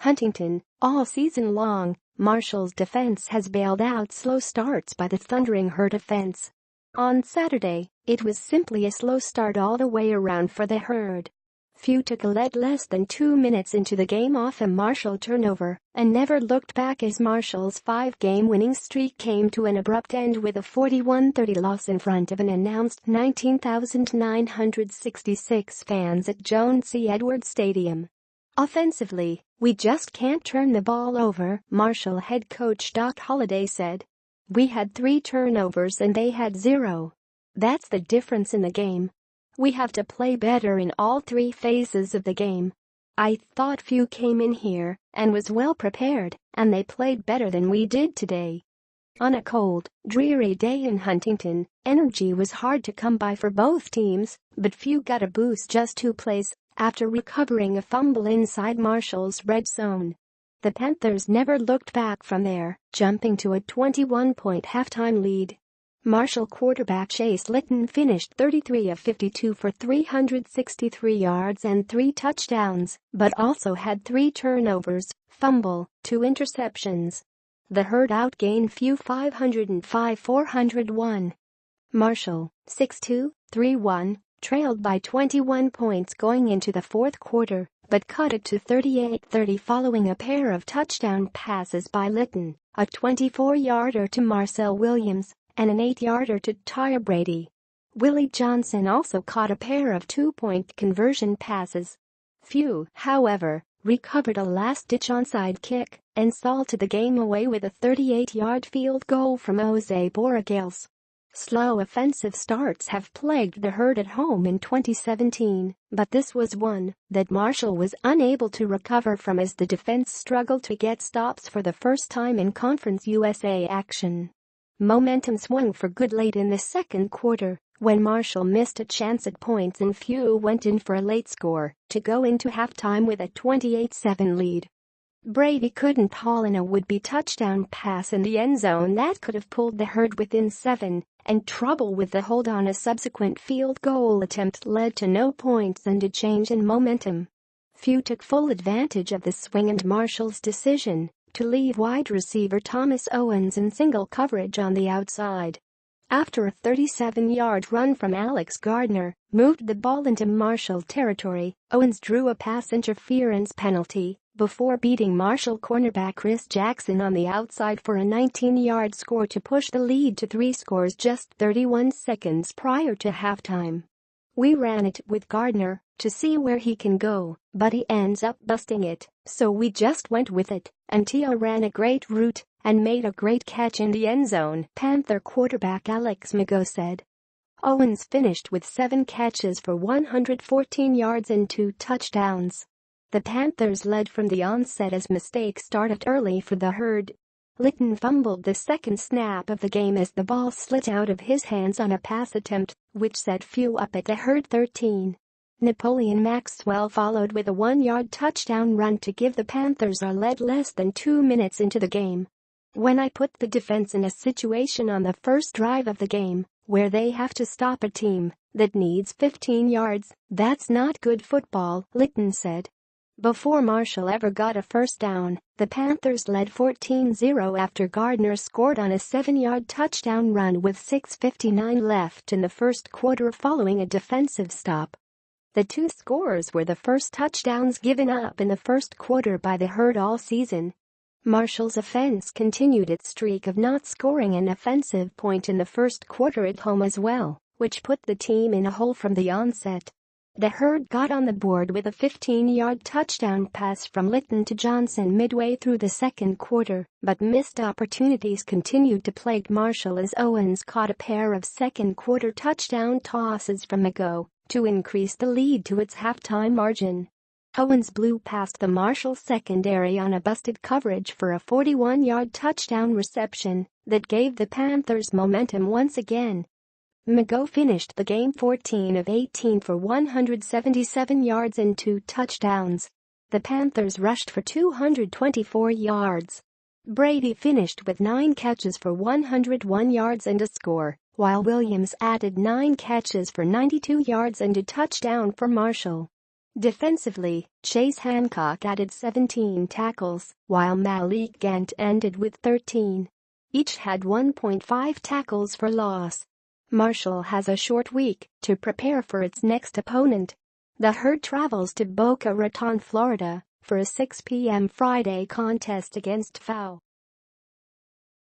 Huntington. All season long, Marshall's defense has bailed out slow starts by the thundering Herd offense. On Saturday, it was simply a slow start all the way around for the Herd. FIU took a lead less than 2 minutes into the game off a Marshall turnover and never looked back as Marshall's 5-game winning streak came to an abrupt end with a 41-30 loss in front of an announced 19,966 fans at Joan C. Stadium. Offensively, we just can't turn the ball over, Marshall head coach Doc Holliday said. We had 3 turnovers and they had 0. That's the difference in the game. We have to play better in all 3 phases of the game. I thought FIU came in here and was well prepared, and they played better than we did today. On a cold, dreary day in Huntington, energy was hard to come by for both teams, but FIU got a boost just 2 plays after recovering a fumble inside Marshall's red zone. The Panthers never looked back from there, jumping to a 21-point halftime lead. Marshall quarterback Chase Litton finished 33 of 52 for 363 yards and 3 touchdowns, but also had 3 turnovers, fumble, 2 interceptions. The Herd outgained FIU 505-401. Marshall, 6-2, 3-1, trailed by 21 points going into the fourth quarter, but cut it to 38-30 following a pair of touchdown passes by Litton, a 24-yarder to Marcel Williams, and an 8-yarder to Tyre Brady. Willie Johnson also caught a pair of 2-point conversion passes. FIU, however, recovered a last-ditch onside kick and salted the game away with a 38-yard field goal from Jose Borregales. Slow offensive starts have plagued the Herd at home in 2017, but this was one that Marshall was unable to recover from as the defense struggled to get stops for the first time in Conference USA action. Momentum swung for good late in the second quarter when Marshall missed a chance at points and FIU went in for a late score to go into halftime with a 28-7 lead. Brady couldn't haul in a would-be touchdown pass in the end zone that could have pulled the Herd within 7, and trouble with the hold on a subsequent field goal attempt led to no points and a change in momentum. FIU took full advantage of the swing and Marshall's decision to leave wide receiver Thomas Owens in single coverage on the outside. After a 37-yard run from Alex Gardner moved the ball into Marshall territory, Owens drew a pass interference penalty before beating Marshall cornerback Chris Jackson on the outside for a 19-yard score to push the lead to 3 scores just 31 seconds prior to halftime. We ran it with Gardner to see where he can go, but he ends up busting it, so we just went with it, and Tia ran a great route and made a great catch in the end zone, Panther quarterback Alex Mago said. Owens finished with 7 catches for 114 yards and 2 touchdowns. The Panthers led from the onset as mistakes started early for the Herd. Litton fumbled the second snap of the game as the ball slid out of his hands on a pass attempt, which set FIU up at the Herd 13. Napoleon Maxwell followed with a 1-yard touchdown run to give the Panthers a lead less than 2 minutes into the game. When I put the defense in a situation on the first drive of the game, where they have to stop a team that needs 15 yards, that's not good football, Litton said. Before Marshall ever got a first down, the Panthers led 14-0 after Gardner scored on a 7-yard touchdown run with 6:59 left in the first quarter following a defensive stop. The 2 scores were the first touchdowns given up in the first quarter by the Herd all season. Marshall's offense continued its streak of not scoring an offensive point in the first quarter at home as well, which put the team in a hole from the onset. The Herd got on the board with a 15-yard touchdown pass from Litton to Johnson midway through the second quarter, but missed opportunities continued to plague Marshall as Owens caught a pair of second-quarter touchdown tosses from Mago to increase the lead to its halftime margin. Owens blew past the Marshall secondary on a busted coverage for a 41-yard touchdown reception that gave the Panthers momentum once again. Mago finished the game 14 of 18 for 177 yards and 2 touchdowns. The Panthers rushed for 224 yards. Brady finished with 9 catches for 101 yards and a score, while Williams added 9 catches for 92 yards and a touchdown for Marshall. Defensively, Chase Hancock added 17 tackles, while Malik Gant ended with 13. Each had 1.5 tackles for loss. Marshall has a short week to prepare for its next opponent. The Herd travels to Boca Raton, Florida, for a 6 p.m. Friday contest against FIU.